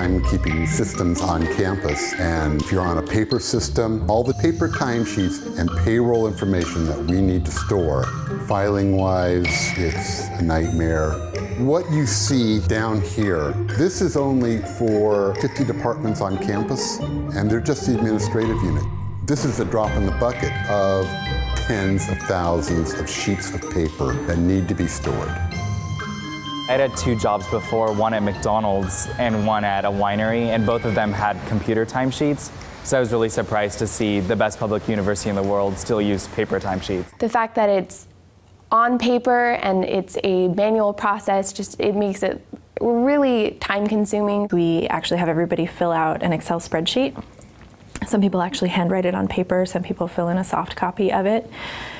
timekeeping systems on campus. And if you're on a paper system, all the paper timesheets and payroll information that we need to store, filing-wise, it's a nightmare. What you see down here, this is only for 50 departments on campus, and they're just the administrative unit. This is a drop in the bucket of tens of thousands of sheets of paper that need to be stored. I had 2 jobs before, one at McDonald's and one at a winery, and both of them had computer timesheets. So I was really surprised to see the best public university in the world still use paper timesheets. The fact that it's on paper and it's a manual process, it makes it really time-consuming. We actually have everybody fill out an Excel spreadsheet. Some people actually handwrite it on paper, some people fill in a soft copy of it,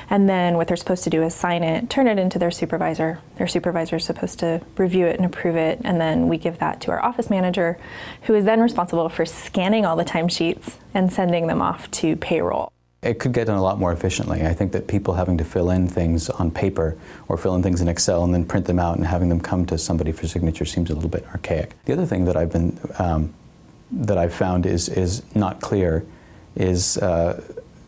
and then what they're supposed to do is sign it, turn it into their supervisor. Their supervisor is supposed to review it and approve it, and then we give that to our office manager, who is then responsible for scanning all the timesheets and sending them off to payroll. It could get done a lot more efficiently. I think that people having to fill in things on paper or fill in things in Excel and then print them out and having them come to somebody for signature seems a little bit archaic. The other thing that I've found is not clear is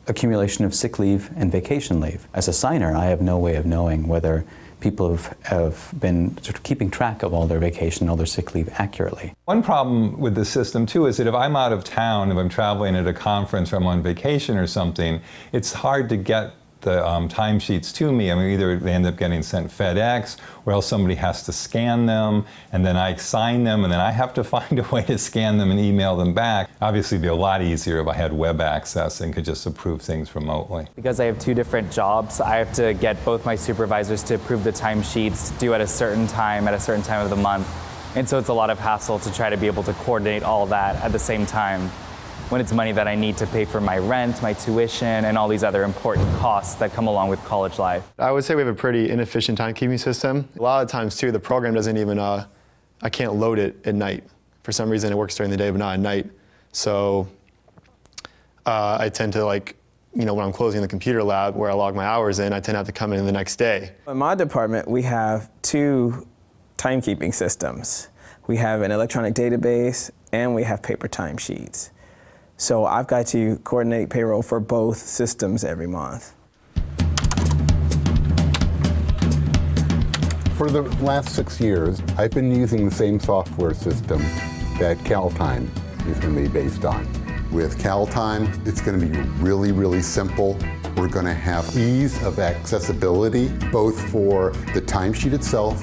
accumulation of sick leave and vacation leave. As a signer, I have no way of knowing whether people have been sort of keeping track of all their vacation, all their sick leave accurately. One problem with the system too is that if I'm out of town, if I'm traveling at a conference or I'm on vacation or something, it's hard to get the timesheets to me. I mean, either they end up getting sent FedEx, or else somebody has to scan them, and then I sign them, and then I have to find a way to scan them and email them back. Obviously, it'd be a lot easier if I had web access and could just approve things remotely. Because I have 2 different jobs, I have to get both my supervisors to approve the timesheets due at a certain time of the month. And so it's a lot of hassle to try to be able to coordinate all that at the same time, when it's money that I need to pay for my rent, my tuition, and all these other important costs that come along with college life. I would say we have a pretty inefficient timekeeping system. A lot of times too, the program doesn't even, I can't load it at night. For some reason it works during the day but not at night. So I tend to when I'm closing the computer lab where I log my hours in, I tend to have to come in the next day. In my department, we have 2 timekeeping systems. We have an electronic database and we have paper timesheets. So I've got to coordinate payroll for both systems every month. For the last 6 years, I've been using the same software system that CalTime is going to be based on. With CalTime, it's going to be really, really simple. We're going to have ease of accessibility, both for the timesheet itself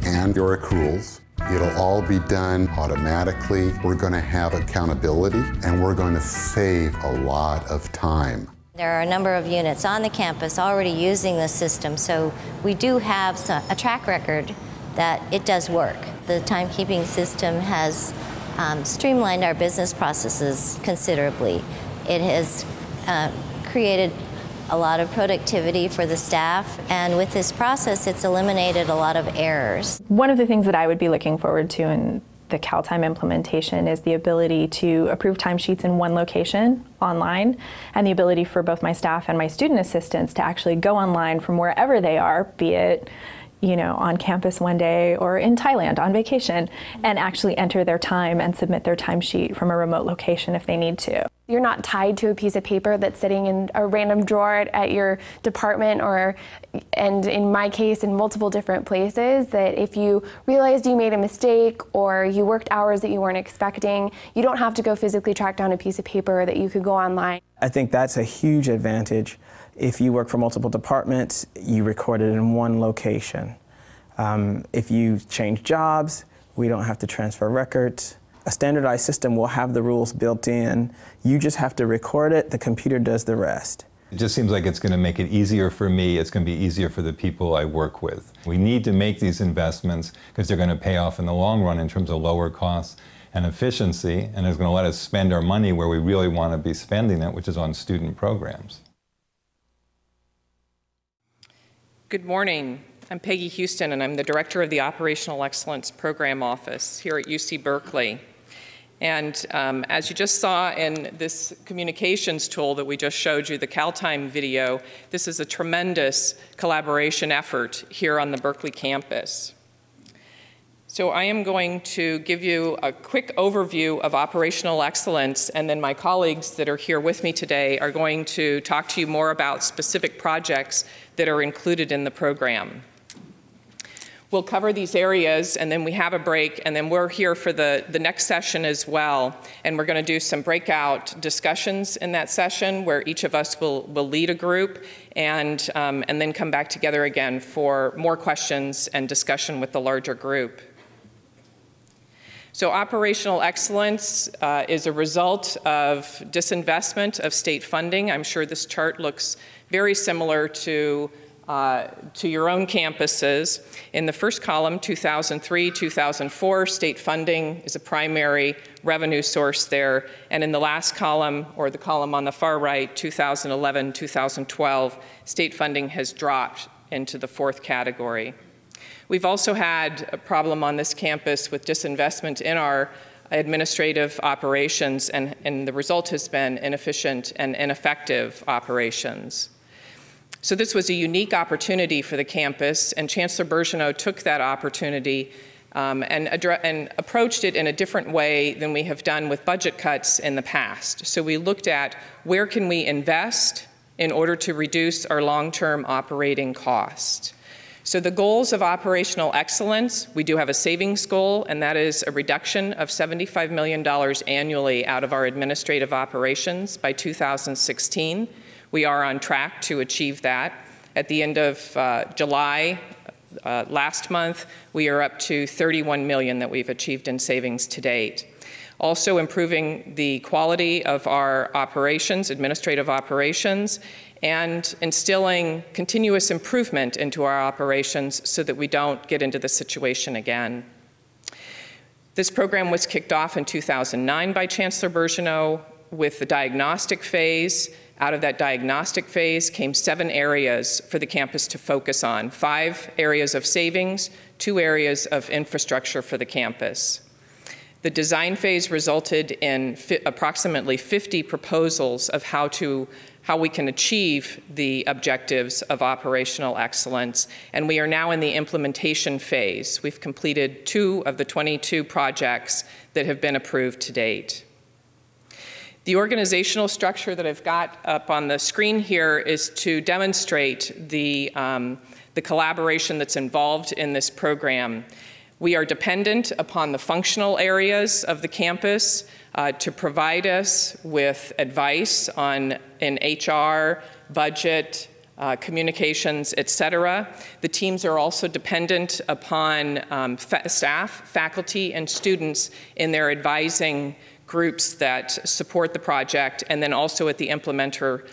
and your accruals. It'll all be done automatically. We're going to have accountability, and we're going to save a lot of time. There are a number of units on the campus already using the system, so we do have a track record that it does work. The timekeeping system has streamlined our business processes considerably. It has created a lot of productivity for the staff, and with this process, it's eliminated a lot of errors. One of the things that I would be looking forward to in the CalTime implementation is the ability to approve timesheets in one location online, and the ability for both my staff and my student assistants to actually go online from wherever they are, be it on campus one day or in Thailand on vacation, and actually enter their time and submit their timesheet from a remote location if they need to. You're not tied to a piece of paper that's sitting in a random drawer at your department, and in my case, in multiple different places, that if you realized you made a mistake or you worked hours that you weren't expecting, you don't have to go physically track down a piece of paper, that you could go online. I think that's a huge advantage. If you work for multiple departments, you record it in one location. If you change jobs, we don't have to transfer records. A standardized system will have the rules built in. You just have to record it, the computer does the rest. It just seems like it's going to make it easier for me, it's going to be easier for the people I work with. We need to make these investments because they're going to pay off in the long run in terms of lower costs and efficiency, and it's going to let us spend our money where we really want to be spending it, which is on student programs. Good morning. I'm Peggy Huston, and I'm the Director of the Operational Excellence Program Office here at UC Berkeley. And as you just saw in this communications tool that we just showed you, the CalTime video, this is a tremendous collaboration effort here on the Berkeley campus. So I am going to give you a quick overview of operational excellence, and then my colleagues that are here with me today are going to talk to you more about specific projects that are included in the program. We'll cover these areas, and then we have a break, and then we're here for the next session as well. And we're going to do some breakout discussions in that session where each of us will lead a group and then come back together again for more questions and discussion with the larger group. So operational excellence is a result of disinvestment of state funding. I'm sure this chart looks very similar to your own campuses. In the first column, 2003, 2004, state funding is a primary revenue source there. And in the last column, or the column on the far right, 2011, 2012, state funding has dropped into the fourth category. We've also had a problem on this campus with disinvestment in our administrative operations, and the result has been inefficient and ineffective operations. So this was a unique opportunity for the campus, and Chancellor Bergeneau took that opportunity and approached it in a different way than we have done with budget cuts in the past. So we looked at where can we invest in order to reduce our long-term operating cost. So the goals of operational excellence, we do have a savings goal, and that is a reduction of $75 million annually out of our administrative operations by 2016. We are on track to achieve that. At the end of July last month, we are up to $31 million that we've achieved in savings to date. Also improving the quality of our operations, administrative operations, and instilling continuous improvement into our operations so that we don't get into this situation again. This program was kicked off in 2009 by Chancellor Bergeneau with the diagnostic phase. Out of that diagnostic phase came 7 areas for the campus to focus on, 5 areas of savings, 2 areas of infrastructure for the campus. The design phase resulted in approximately 50 proposals of how we can achieve the objectives of operational excellence, and we are now in the implementation phase. We've completed 2 of the 22 projects that have been approved to date. The organizational structure that I've got up on the screen here is to demonstrate the collaboration that's involved in this program. We are dependent upon the functional areas of the campus to provide us with advice in HR, budget, communications, et cetera. The teams are also dependent upon staff, faculty, and students in their advising groups that support the project, and then also at the implementer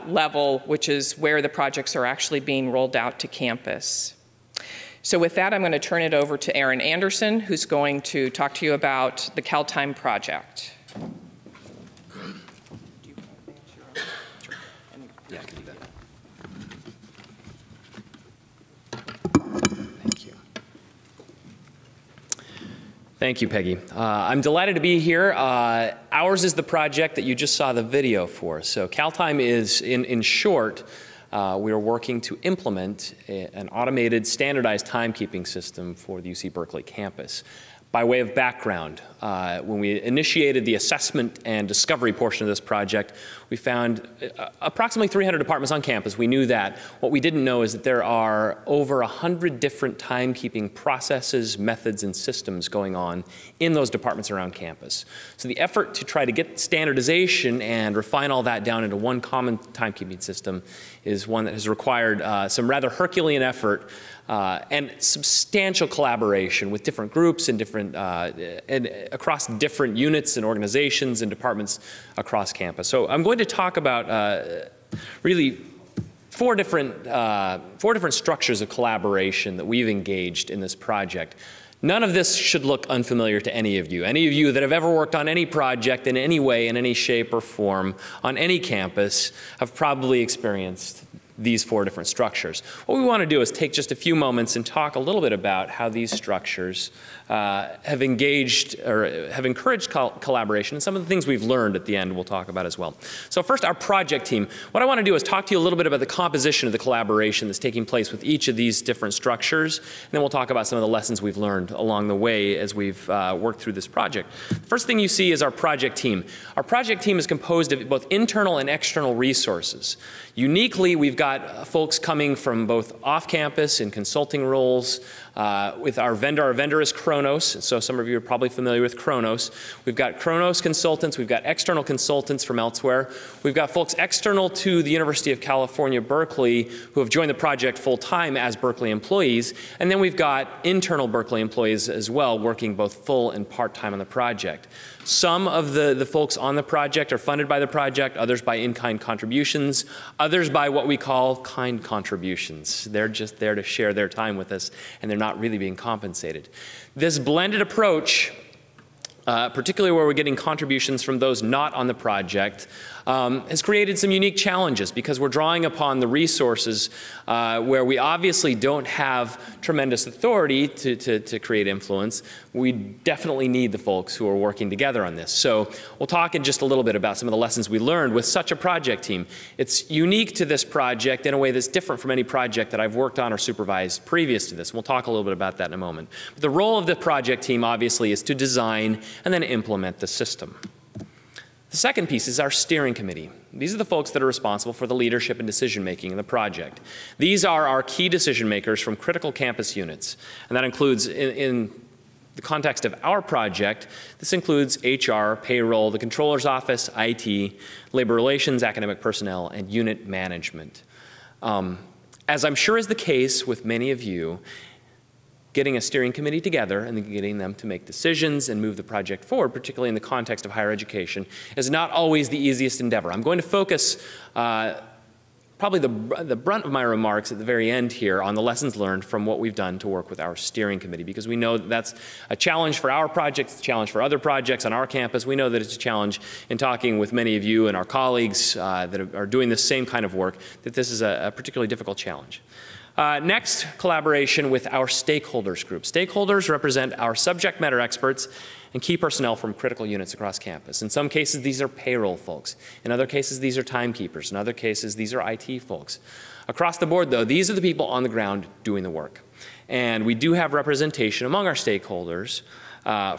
level, which is where the projects are actually being rolled out to campus. So with that, I'm going to turn it over to Aaron Andersen, who's going to talk to you about the CalTime project. Yeah, I can do that. Thank you, Peggy. I'm delighted to be here. Ours is the project that you just saw the video for. So CalTime is, in short, we are working to implement an automated, standardized timekeeping system for the UC Berkeley campus. By way of background, when we initiated the assessment and discovery portion of this project, we found approximately 300 departments on campus. We knew that. What we didn't know is that there are over 100 different timekeeping processes, methods, and systems going on in those departments around campus. So the effort to try to get standardization and refine all that down into one common timekeeping system is one that has required some rather Herculean effort and substantial collaboration with different groups and different and across different units and organizations and departments across campus. So I'm going to talk about really four different structures of collaboration that we've engaged in this project. None of this should look unfamiliar to any of you. Any of you that have ever worked on any project in any way, in any shape or form, on any campus, have probably experienced these 4 different structures. What we want to do is take just a few moments and talk a little bit about how these structures have engaged or have encouraged collaboration, and some of the things we've learned at the end we'll talk about as well. So first, our project team. What I want to do is talk to you a little bit about the composition of the collaboration that's taking place with each of these different structures, and then we'll talk about some of the lessons we've learned along the way as we've worked through this project. The first thing you see is our project team. Our project team is composed of both internal and external resources. Uniquely, we've got folks coming from both off-campus in consulting roles with our vendor. Our vendor is Kronos, so some of you are probably familiar with Kronos. We've got Kronos consultants, we've got external consultants from elsewhere. We've got folks external to the University of California, Berkeley, who have joined the project full-time as Berkeley employees. And then we've got internal Berkeley employees as well, working both full and part-time on the project. Some of the folks on the project are funded by the project, others by in-kind contributions, others by what we call kind contributions. They're just there to share their time with us, and they're not really being compensated. This blended approach, particularly where we're getting contributions from those not on the project, has created some unique challenges because we're drawing upon the resources where we obviously don't have tremendous authority to create influence. We definitely need the folks who are working together on this. So we'll talk in just a little bit about some of the lessons we learned with such a project team. It's unique to this project in a way that's different from any project that I've worked on or supervised previous to this. We'll talk a little bit about that in a moment. But the role of the project team obviously is to design and then implement the system. The second piece is our steering committee. These are the folks that are responsible for the leadership and decision making in the project. These are our key decision makers from critical campus units. And that includes, in the context of our project, this includes HR, payroll, the controller's office, IT, labor relations, academic personnel, and unit management. As I'm sure is the case with many of you, getting a steering committee together and then getting them to make decisions and move the project forward, particularly in the context of higher education, is not always the easiest endeavor. I'm going to focus probably the brunt of my remarks at the very end here on the lessons learned from what we've done to work with our steering committee, because we know that that's a challenge for our project, it's a challenge for other projects on our campus. We know that it's a challenge in talking with many of you and our colleagues that are doing the same kind of work, that this is a particularly difficult challenge. Next, collaboration with our stakeholders group. Stakeholders represent our subject matter experts and key personnel from critical units across campus. In some cases, these are payroll folks. In other cases, these are timekeepers. In other cases, these are IT folks. Across the board, though, these are the people on the ground doing the work. And we do have representation among our stakeholders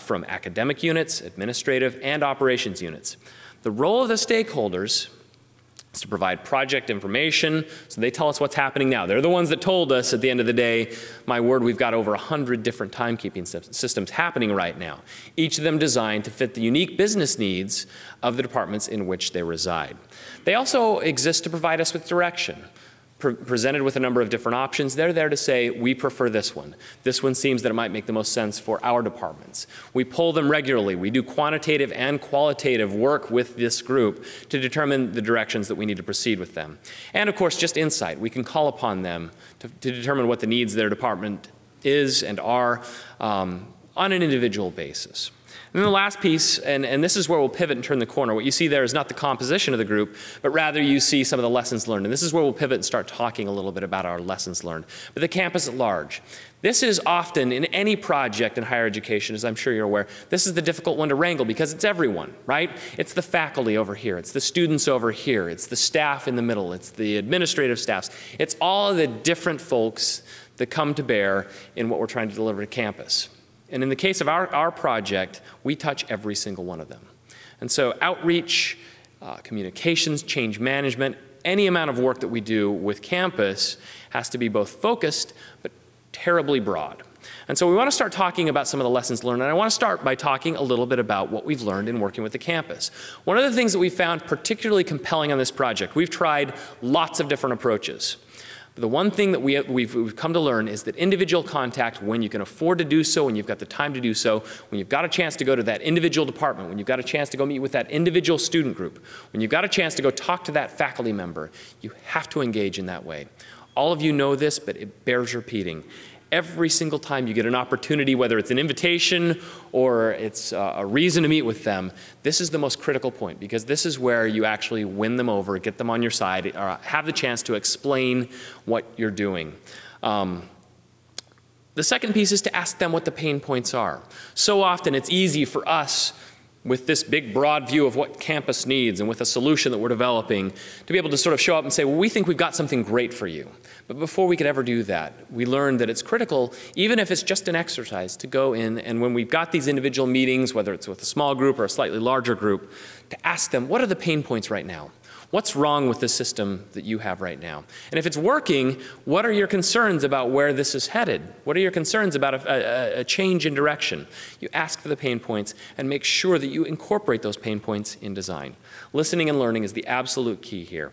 from academic units, administrative, and operations units. The role of the stakeholders is to provide project information, so they tell us what's happening now. They're the ones that told us at the end of the day, my word, we've got over 100 different timekeeping systems happening right now, each of them designed to fit the unique business needs of the departments in which they reside. They also exist to provide us with direction. Presented with a number of different options, they're there to say, we prefer this one. This one seems that it might make the most sense for our departments. We poll them regularly. We do quantitative and qualitative work with this group to determine the directions that we need to proceed with them. And of course, just insight. We can call upon them to determine what the needs of their department is and are on an individual basis. And then the last piece, and this is where we'll pivot and turn the corner. What you see there is not the composition of the group, but rather you see some of the lessons learned. And this is where we'll pivot and start talking a little bit about our lessons learned. But the campus at large. This is often, in any project in higher education, as I'm sure you're aware, this is the difficult one to wrangle because it's everyone, right? It's the faculty over here, it's the students over here, it's the staff in the middle, it's the administrative staffs. It's all of the different folks that come to bear in what we're trying to deliver to campus. And in the case of our project, we touch every single one of them. And so outreach, communications, change management, any amount of work that we do with campus has to be both focused but terribly broad. And so we want to start talking about some of the lessons learned, and I want to start by talking a little bit about what we've learned in working with the campus. One of the things that we found particularly compelling on this project, we've tried lots of different approaches. The one thing that we've come to learn is that individual contact, when you can afford to do so, when you've got the time to do so, when you've got a chance to go to that individual department, when you've got a chance to go meet with that individual student group, when you've got a chance to go talk to that faculty member, you have to engage in that way. All of you know this, but it bears repeating. Every single time you get an opportunity, whether it's an invitation or it's a reason to meet with them, this is the most critical point, because this is where you actually win them over, get them on your side, or have the chance to explain what you're doing. The second piece is to ask them what the pain points are. So often it's easy for us, with this big broad view of what campus needs and with a solution that we're developing, to be able to sort of show up and say, well, we think we've got something great for you. But before we could ever do that, we learned that it's critical, even if it's just an exercise, to go in and when we've got these individual meetings, whether it's with a small group or a slightly larger group, to ask them, what are the pain points right now? What's wrong with the system that you have right now? And if it's working, what are your concerns about where this is headed? What are your concerns about a change in direction? You ask for the pain points and make sure that you incorporate those pain points in design. Listening and learning is the absolute key here.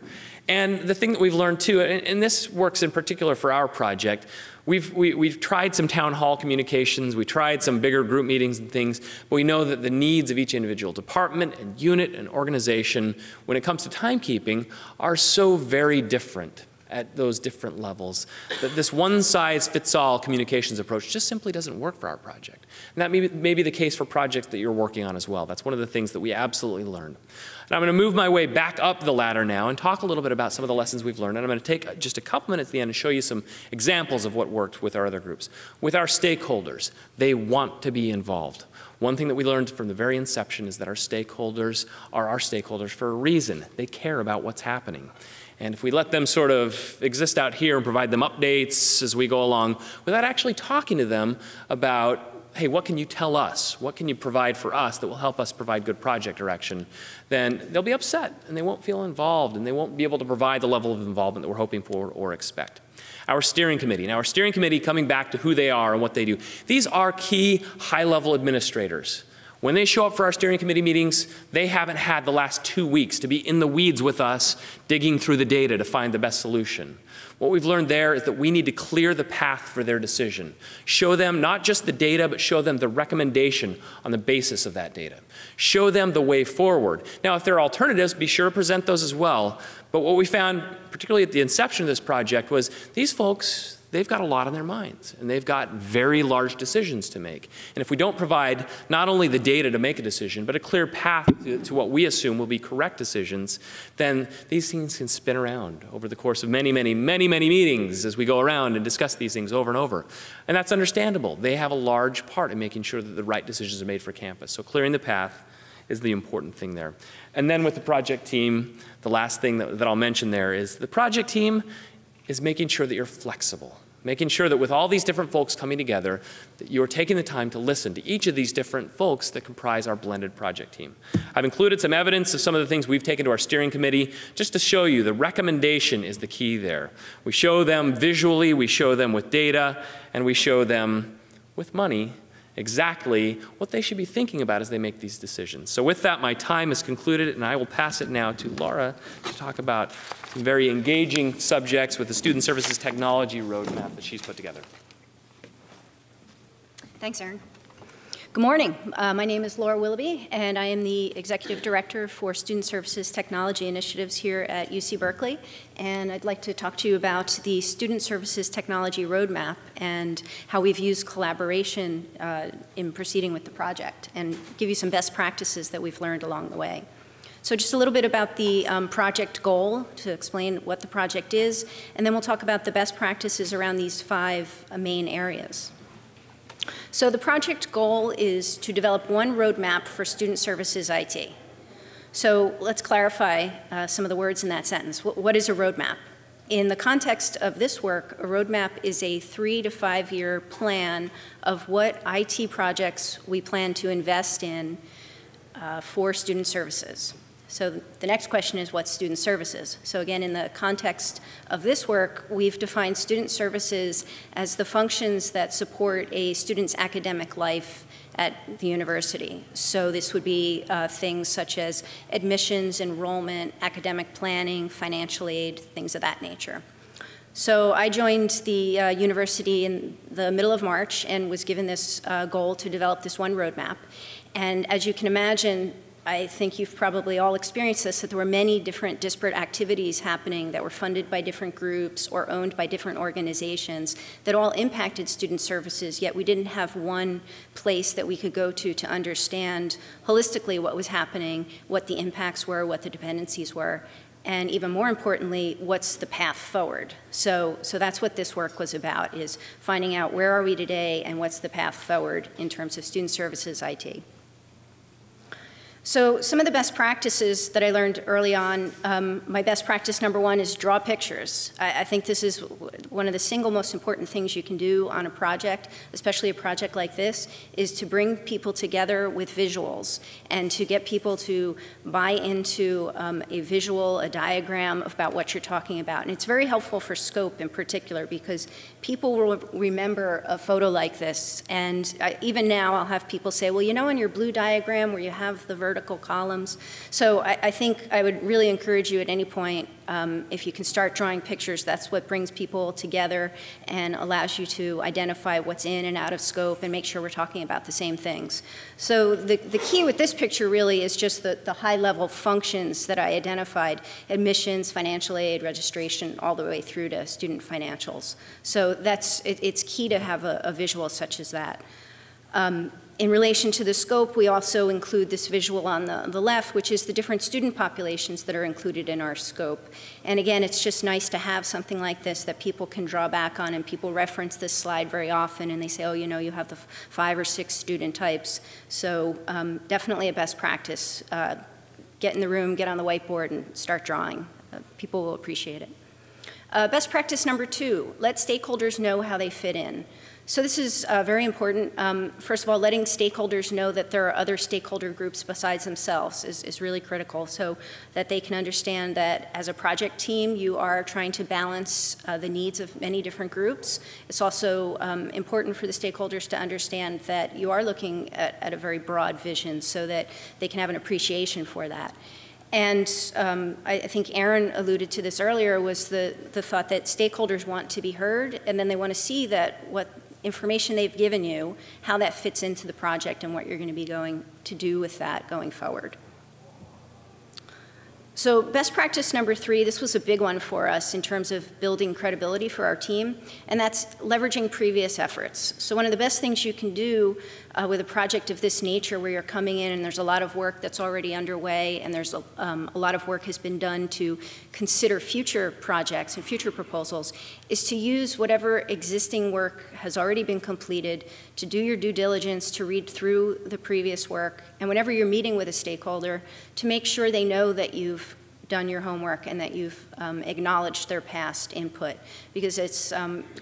And the thing that we've learned too, and this works in particular for our project, we've tried some town hall communications, we tried some bigger group meetings and things, but we know that the needs of each individual department and unit and organization when it comes to timekeeping are so very different at those different levels that this one-size-fits-all communications approach just simply doesn't work for our project. And that may be the case for projects that you're working on as well. That's one of the things that we absolutely learned. And I'm going to move my way back up the ladder now and talk a little bit about some of the lessons we've learned. And I'm going to take just a couple minutes at the end and show you some examples of what worked with our other groups. With our stakeholders, they want to be involved. One thing that we learned from the very inception is that our stakeholders are our stakeholders for a reason. They care about what's happening. And if we let them sort of exist out here and provide them updates as we go along without actually talking to them about, hey, what can you tell us? What can you provide for us that will help us provide good project direction? Then they'll be upset and they won't feel involved and they won't be able to provide the level of involvement that we're hoping for or expect. Our steering committee. Now, our steering committee, coming back to who they are and what they do, these are key high-level administrators. When they show up for our steering committee meetings, they haven't had the last 2 weeks to be in the weeds with us, digging through the data to find the best solution. What we've learned there is that we need to clear the path for their decision. Show them not just the data, but show them the recommendation on the basis of that data. Show them the way forward. Now, if there are alternatives, be sure to present those as well. But what we found, particularly at the inception of this project, was these folks, they've got a lot on their minds, and they've got very large decisions to make. And if we don't provide not only the data to make a decision, but a clear path to what we assume will be correct decisions, then these things can spin around over the course of many, many, many, many meetings as we go around and discuss these things over and over. And that's understandable. They have a large part in making sure that the right decisions are made for campus. So clearing the path is the important thing there. And then with the project team, the last thing that I'll mention there is the project team is making sure that you're flexible, making sure that with all these different folks coming together, that you're taking the time to listen to each of these different folks that comprise our blended project team. I've included some evidence of some of the things we've taken to our steering committee just to show you the recommendation is the key there. We show them visually, we show them with data, and we show them with money exactly what they should be thinking about as they make these decisions. So with that, my time is concluded, and I will pass it now to Laura to talk about some very engaging subjects with the Student Services Technology Roadmap that she's put together. Thanks, Aaron. Good morning. My name is Laura Willoughby, and I am the Executive Director for Student Services Technology Initiatives here at UC Berkeley. And I'd like to talk to you about the Student Services Technology Roadmap and how we've used collaboration in proceeding with the project and give you some best practices that we've learned along the way. So just a little bit about the project goal to explain what the project is, and then we'll talk about the best practices around these 5 main areas. So the project goal is to develop one roadmap for student services IT. So let's clarify some of the words in that sentence. What is a roadmap? In the context of this work, a roadmap is a 3 to 5 year plan of what IT projects we plan to invest in for student services. So the next question is, what's student services? So again, in the context of this work, we've defined student services as the functions that support a student's academic life at the university. So this would be things such as admissions, enrollment, academic planning, financial aid, things of that nature. So I joined the university in the middle of March and was given this goal to develop this one roadmap. And as you can imagine, I think you've probably all experienced this, that there were many different disparate activities happening that were funded by different groups or owned by different organizations that all impacted student services, yet we didn't have one place that we could go to understand holistically what was happening, what the impacts were, what the dependencies were, and even more importantly, what's the path forward. So that's what this work was about, is finding out where are we today and what's the path forward in terms of student services IT. So some of the best practices that I learned early on, my best practice number one is draw pictures. I think this is one of the single most important things you can do on a project, especially a project like this, is to bring people together with visuals and to get people to buy into a visual, a diagram about what you're talking about. And it's very helpful for scope in particular because people will remember a photo like this. And even now I'll have people say, well, you know, in your blue diagram where you have the vertical columns. So I think I would really encourage you at any point, if you can start drawing pictures, that's what brings people together and allows you to identify what's in and out of scope and make sure we're talking about the same things. So the key with this picture really is just the high-level functions that I identified: admissions, financial aid, registration, all the way through to student financials. So it's key to have a visual such as that. In relation to the scope, we also include this visual on the left, which is the different student populations that are included in our scope. And again, it's just nice to have something like this that people can draw back on, and people reference this slide very often, and they say, oh, you know, you have the 5 or 6 student types. So definitely a best practice. Get in the room, get on the whiteboard, and start drawing. People will appreciate it. Best practice number 2, let stakeholders know how they fit in. So this is very important. First of all, letting stakeholders know that there are other stakeholder groups besides themselves is really critical, so that they can understand that as a project team, you are trying to balance the needs of many different groups. It's also important for the stakeholders to understand that you are looking at a very broad vision so that they can have an appreciation for that. And I think Aaron alluded to this earlier, was the thought that stakeholders want to be heard, and then they want to see that what information they've given you, how that fits into the project and what you're going to be going to do with that going forward. So best practice number 3, this was a big one for us in terms of building credibility for our team, and that's leveraging previous efforts. So one of the best things you can do with a project of this nature, where you're coming in and there's a lot of work that's already underway, and there's a lot of work has been done to consider future projects and future proposals, is to use whatever existing work has already been completed, to do your due diligence, to read through the previous work, and whenever you're meeting with a stakeholder, to make sure they know that you've done your homework and that you've acknowledged their past input, because it's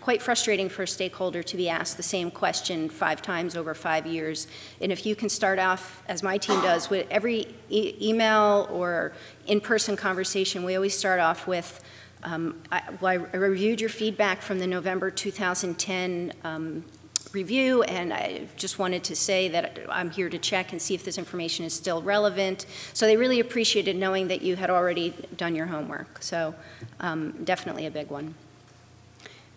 quite frustrating for a stakeholder to be asked the same question 5 times over 5 years. And if you can start off, as my team does, with every email or in-person conversation, we always start off with, I reviewed your feedback from the November 2010 review, and I just wanted to say that I'm here to check and see if this information is still relevant. So they really appreciated knowing that you had already done your homework. So definitely a big one.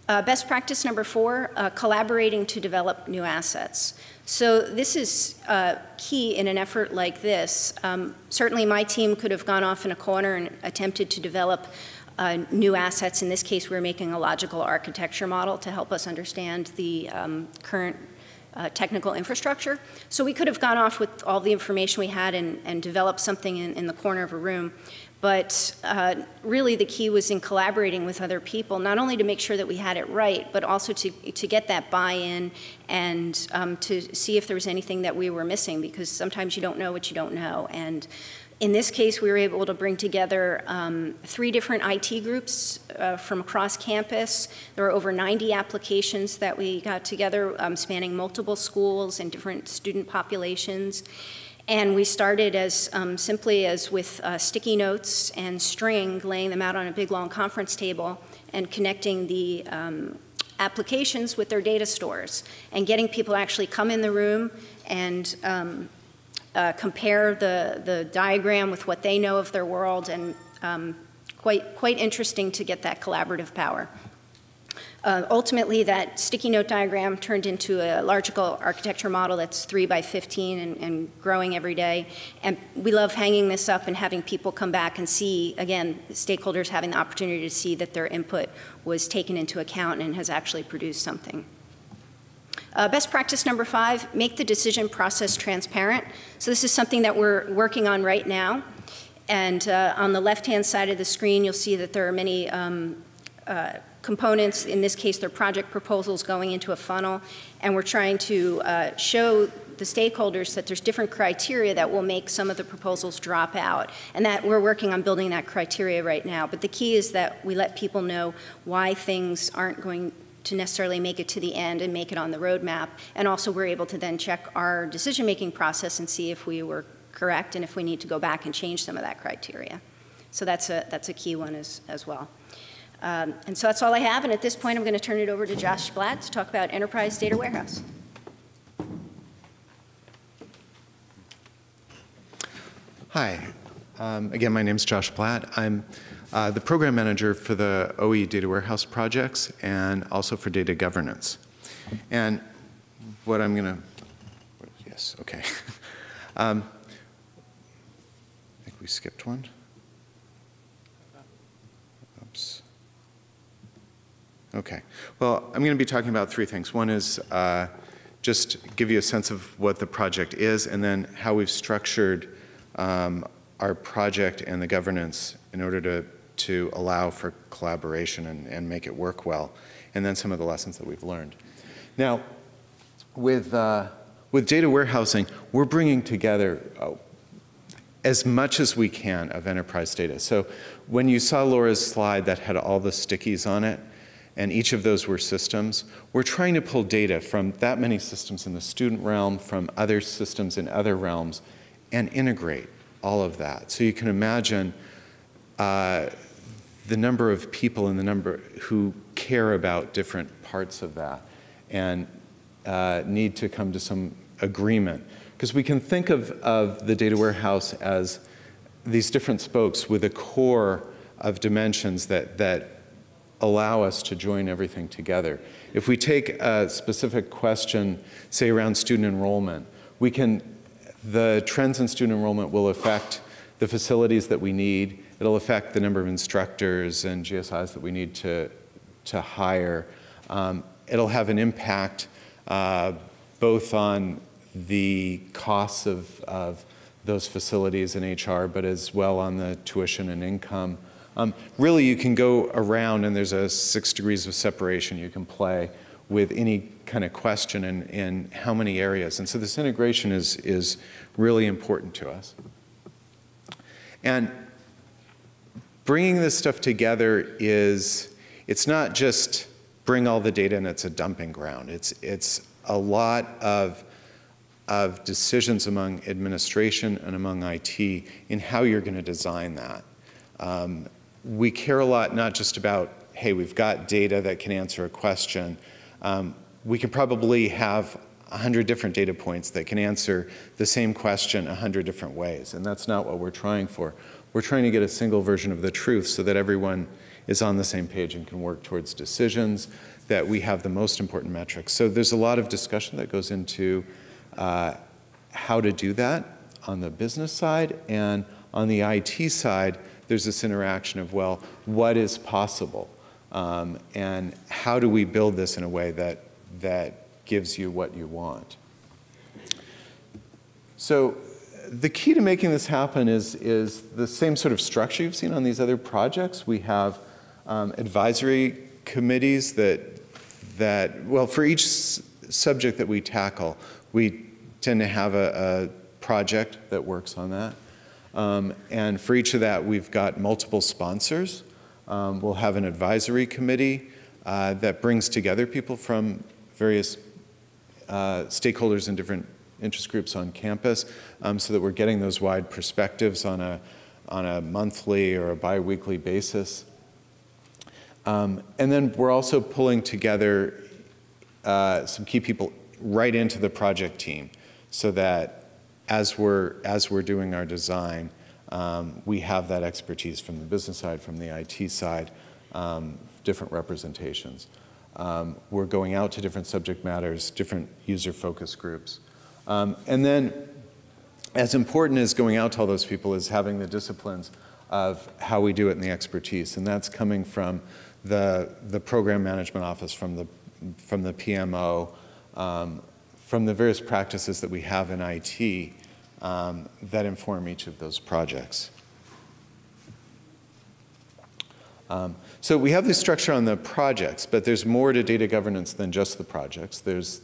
Best practice number 4, collaborating to develop new assets. So this is key in an effort like this. Certainly my team could have gone off in a corner and attempted to develop new assets. In this case, we're making a logical architecture model to help us understand the current technical infrastructure. So we could have gone off with all the information we had and developed something in the corner of a room. But really the key was in collaborating with other people, not only to make sure that we had it right, but also to get that buy-in and to see if there was anything that we were missing, because sometimes you don't know what you don't know. And in this case, we were able to bring together 3 different IT groups from across campus. There were over 90 applications that we got together, spanning multiple schools and different student populations. And we started as simply as with sticky notes and string, laying them out on a big long conference table and connecting the applications with their data stores and getting people to actually come in the room and compare the diagram with what they know of their world, and quite interesting to get that collaborative power. Ultimately, that sticky note diagram turned into a logical architecture model that's 3 by 15 and growing every day. And we love hanging this up and having people come back and see, again, stakeholders having the opportunity to see that their input was taken into account and has actually produced something. Best practice number 5, make the decision process transparent. So this is something that we're working on right now. And on the left-hand side of the screen, you'll see that there are many components. In this case, they're project proposals going into a funnel. And we're trying to show the stakeholders that there's different criteria that will make some of the proposals drop out. And that we're working on building that criteria right now. But the key is that we let people know why things aren't going to necessarily make it to the end and make it on the roadmap. And also we're able to then check our decision-making process and see if we were correct and if we need to go back and change some of that criteria. So that's a key one as well. And so that's all I have. And at this point, I'm going to turn it over to Josh Blatt to talk about Enterprise Data Warehouse. Hi. Again, my name is Josh Blatt. I'm the program manager for the OE Data Warehouse projects and also for data governance. And what I'm going to, yes, okay. I think we skipped one. Oops. Okay. Well, I'm going to be talking about 3 things. One is just give you a sense of what the project is, and then how we've structured our project and the governance in order to allow for collaboration and make it work well, and then some of the lessons that we've learned. Now, with data warehousing, we're bringing together as much as we can of enterprise data. So when you saw Laura's slide that had all the stickies on it, and each of those were systems, we're trying to pull data from that many systems in the student realm, from other systems in other realms, and integrate all of that. So you can imagine the number of people and the number who care about different parts of that and need to come to some agreement. Because we can think of the data warehouse as these different spokes with a core of dimensions that allow us to join everything together. If we take a specific question, say around student enrollment, the trends in student enrollment will affect the facilities that we need. It'll affect the number of instructors and GSIs that we need to hire. It'll have an impact both on the costs of those facilities and HR, but as well on the tuition and income. Really, you can go around, and there's a 6 degrees of separation you can play with any kind of question in how many areas. And so this integration is really important to us. And bringing this stuff together it's not just bring all the data and it's a dumping ground. It's a lot of decisions among administration and among IT in how you're going to design that. We care a lot not just about, hey, we've got data that can answer a question. We could probably have 100 different data points that can answer the same question 100 different ways, and that's not what we're trying for. We're trying to get a single version of the truth so that everyone is on the same page and can work towards decisions, that we have the most important metrics. So there's a lot of discussion that goes into how to do that on the business side, and on the IT side, there's this interaction of, well, what is possible? And how do we build this in a way that gives you what you want? So the key to making this happen is the same sort of structure you've seen on these other projects. We have advisory committees that, well, for each subject that we tackle, we tend to have a project that works on that. And for each of that, we've got multiple sponsors. We'll have an advisory committee that brings together people from various stakeholders and different interest groups on campus, so that we're getting those wide perspectives on a monthly or a bi-weekly basis. And then we're also pulling together some key people right into the project team, so that as we're doing our design, we have that expertise from the business side, from the IT side, different representations. We're going out to different subject matters, different user focus groups. And then, as important as going out to all those people is having the disciplines of how we do it and the expertise. And that's coming from the program management office, from the PMO, from the various practices that we have in IT that inform each of those projects. So we have this structure on the projects, but there's more to data governance than just the projects. There's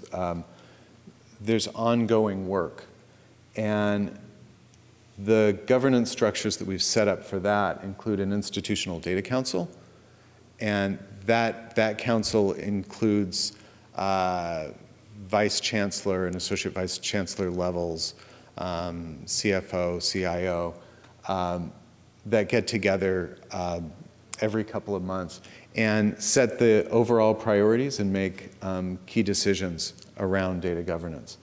ongoing work. And the governance structures that we've set up for that include an institutional data council. And that council includes vice chancellor and associate vice chancellor levels, CFO, CIO, that get together every couple of months and set the overall priorities and make key decisions around data governance.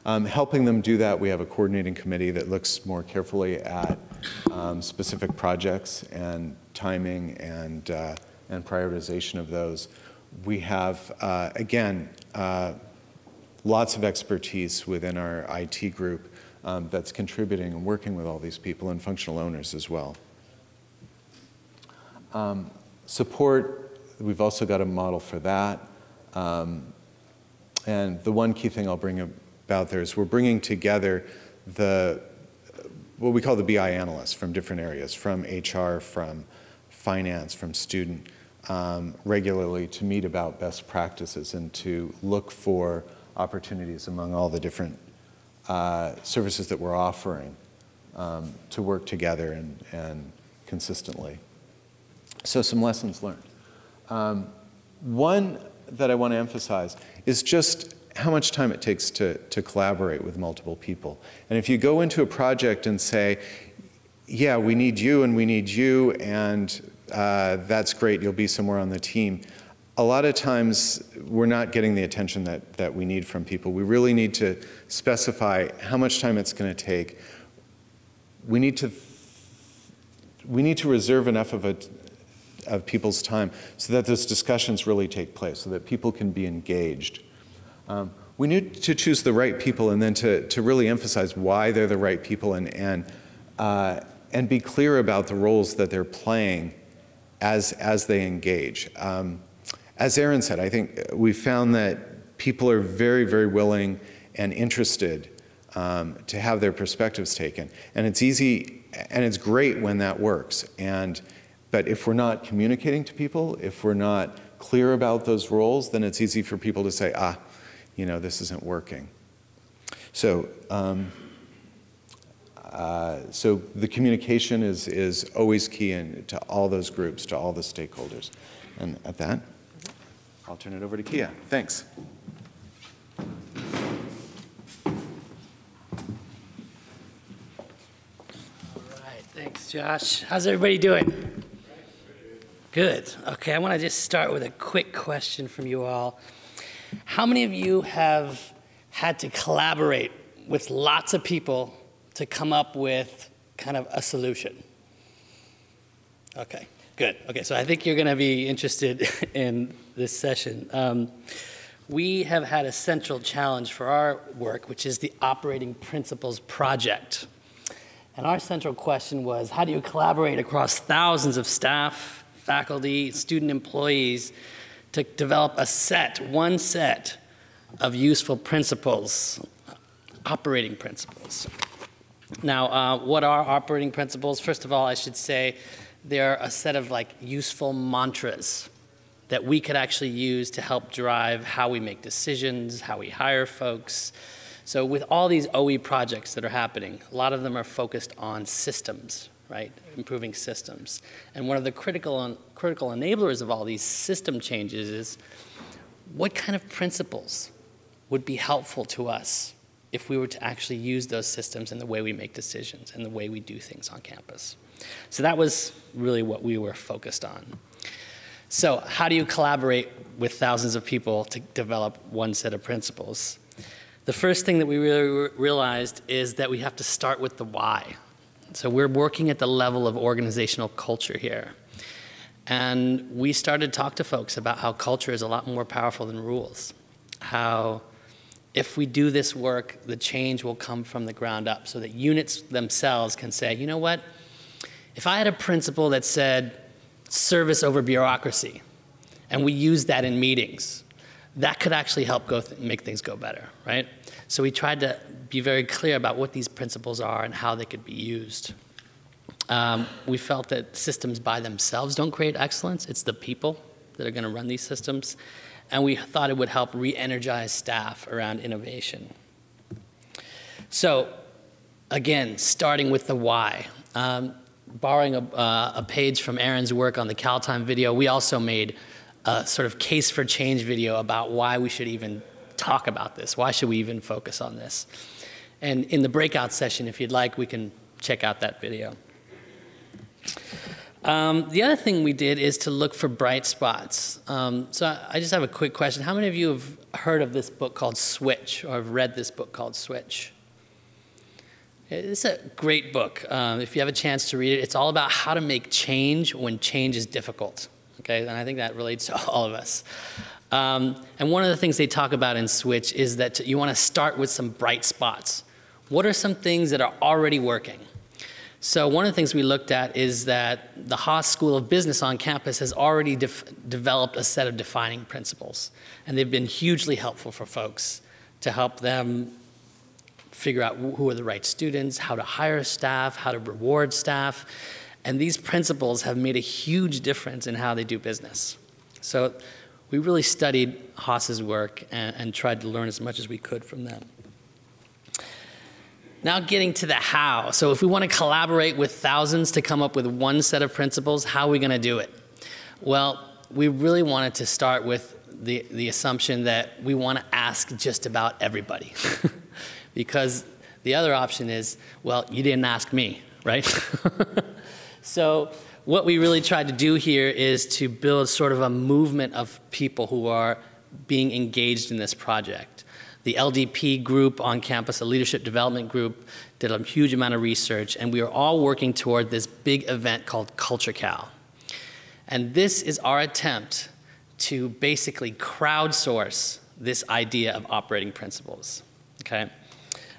Helping them do that, we have a coordinating committee that looks more carefully at specific projects and timing and prioritization of those. We have, again, lots of expertise within our IT group that's contributing and working with all these people and functional owners as well. Support, we've also got a model for that. And the one key thing I'll bring about there is we're bringing together what we call the BI analysts from different areas, from HR, from finance, from student, regularly to meet about best practices and to look for opportunities among all the different services that we're offering to work together and consistently. So some lessons learned. One that I want to emphasize is just how much time it takes to collaborate with multiple people. And if you go into a project and say, yeah, we need you and we need you, and that's great, you'll be somewhere on the team, a lot of times we're not getting the attention that we need from people. We really need to specify how much time it's going to take. We need to reserve enough of people's time so that those discussions really take place, so that people can be engaged. We need to choose the right people and then to really emphasize why they're the right people and be clear about the roles that they're playing as they engage. As Aaron said, I think we found that people are very, very willing and interested to have their perspectives taken. And it's easy and it's great when that works. But if we're not communicating to people, if we're not clear about those roles, then it's easy for people to say, you know, this isn't working. So, so the communication is always key to all those groups, to all the stakeholders. And at that, I'll turn it over to Kia. Thanks. All right, thanks, Josh. How's everybody doing? Good. Okay, I want to just start with a quick question from you all. How many of you have had to collaborate with lots of people to come up with kind of a solution? Okay, good. Okay, so I think you're going to be interested in this session. We have had a central challenge for our work, which is the Operating Principles Project. And our central question was, how do you collaborate across thousands of staff, faculty, student employees to develop one set of useful principles, operating principles? Now, what are operating principles? First of all, I should say they're a set of useful mantras that we could actually use to help drive how we make decisions, how we hire folks. So with all these OE projects that are happening, a lot of them are focused on systems, right? Improving systems. And one of the critical enablers of all these system changes is what kind of principles would be helpful to us if we were to actually use those systems in the way we make decisions and the way we do things on campus. So that was really what we were focused on. So how do you collaborate with thousands of people to develop one set of principles? The first thing that we really realized is that we have to start with the why. So we're working at the level of organizational culture here. And we started to talk to folks about how culture is a lot more powerful than rules. How if we do this work, the change will come from the ground up, so that units themselves can say, you know what, if I had a principle that said service over bureaucracy, and we use that in meetings, that could actually help make things go better, right? So we tried to be very clear about what these principles are and how they could be used. We felt that systems by themselves don't create excellence. It's the people that are going to run these systems. And we thought it would help re-energize staff around innovation. So again, starting with the why. Borrowing a page from Aaron's work on the CalTime video, we also made a sort of case for change video about why we should even talk about this. Why should we even focus on this? And in the breakout session, if you'd like, we can check out that video. The other thing we did is to look for bright spots. So I just have a quick question. How many of you have heard of this book called Switch, or have read this book called Switch? It's a great book. If you have a chance to read it, it's all about how to make change when change is difficult. Okay, and I think that relates to all of us. And one of the things they talk about in Switch is that you want to start with some bright spots. What are some things that are already working? So one of the things we looked at is that the Haas School of Business on campus has already developed a set of defining principles. And they've been hugely helpful for folks to help them figure out who are the right students, how to hire staff, how to reward staff. And these principles have made a huge difference in how they do business. So we really studied Haas's work and tried to learn as much as we could from them. Now getting to the how. So if we want to collaborate with thousands to come up with one set of principles, how are we going to do it? Well, we really wanted to start with the assumption that we want to ask just about everybody. Because the other option is, well, you didn't ask me, right? So what we really tried to do here is to build sort of a movement of people who are being engaged in this project. The LDP group on campus, a leadership development group, did a huge amount of research, and we are all working toward this big event called Culture Cal. And this is our attempt to basically crowdsource this idea of operating principles, okay?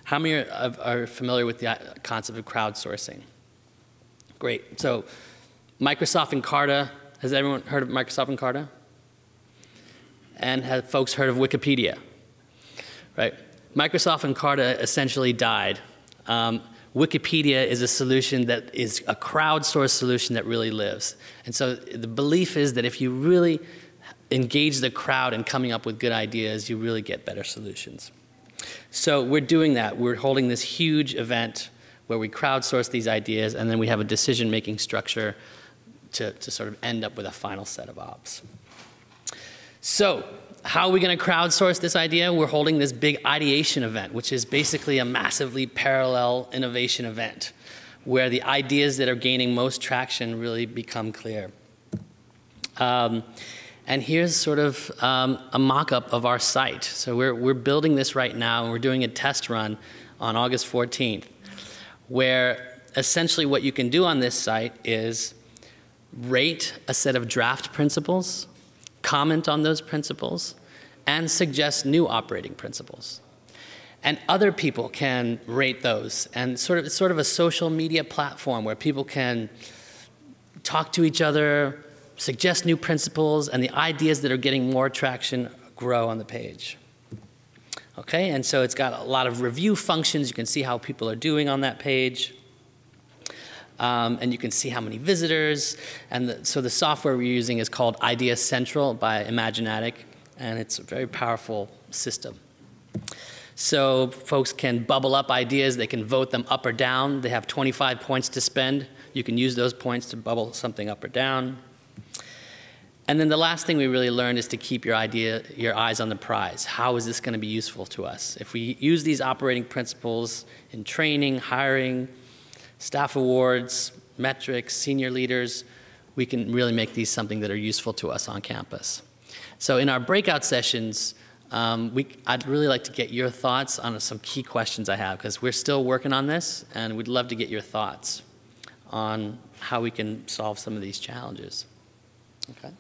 How many are familiar with the concept of crowdsourcing? Great. So Microsoft Encarta, has everyone heard of Microsoft Encarta? And have folks heard of Wikipedia? Right? Microsoft Encarta essentially died. Wikipedia is a solution that is a crowdsourced solution that really lives. And so the belief is that if you really engage the crowd in coming up with good ideas, you really get better solutions. So we're doing that. We're holding this huge event where we crowdsource these ideas, and then we have a decision-making structure to sort of end up with a final set of ops. So how are we going to crowdsource this idea? We're holding this big ideation event, which is basically a massively parallel innovation event, where the ideas that are gaining most traction really become clear. And here's sort of a mock-up of our site. So we're building this right now, and we're doing a test run on August 14th, where essentially what you can do on this site is rate a set of draft principles, comment on those principles, and suggest new operating principles. And other people can rate those, and it's sort of a social media platform where people can talk to each other, suggest new principles, and the ideas that are getting more traction grow on the page. Okay, and so it's got a lot of review functions. You can see how people are doing on that page. And you can see how many visitors. And so the software we're using is called Idea Central by Imaginatic, and it's a very powerful system. So folks can bubble up ideas. They can vote them up or down. They have 25 points to spend. You can use those points to bubble something up or down. And then the last thing we really learned is to keep your eyes on the prize. How is this going to be useful to us? If we use these operating principles in training, hiring, staff awards, metrics, senior leaders, we can really make these something that are useful to us on campus. So in our breakout sessions, I'd really like to get your thoughts on some key questions I have, because we're still working on this, and we'd love to get your thoughts on how we can solve some of these challenges. Okay.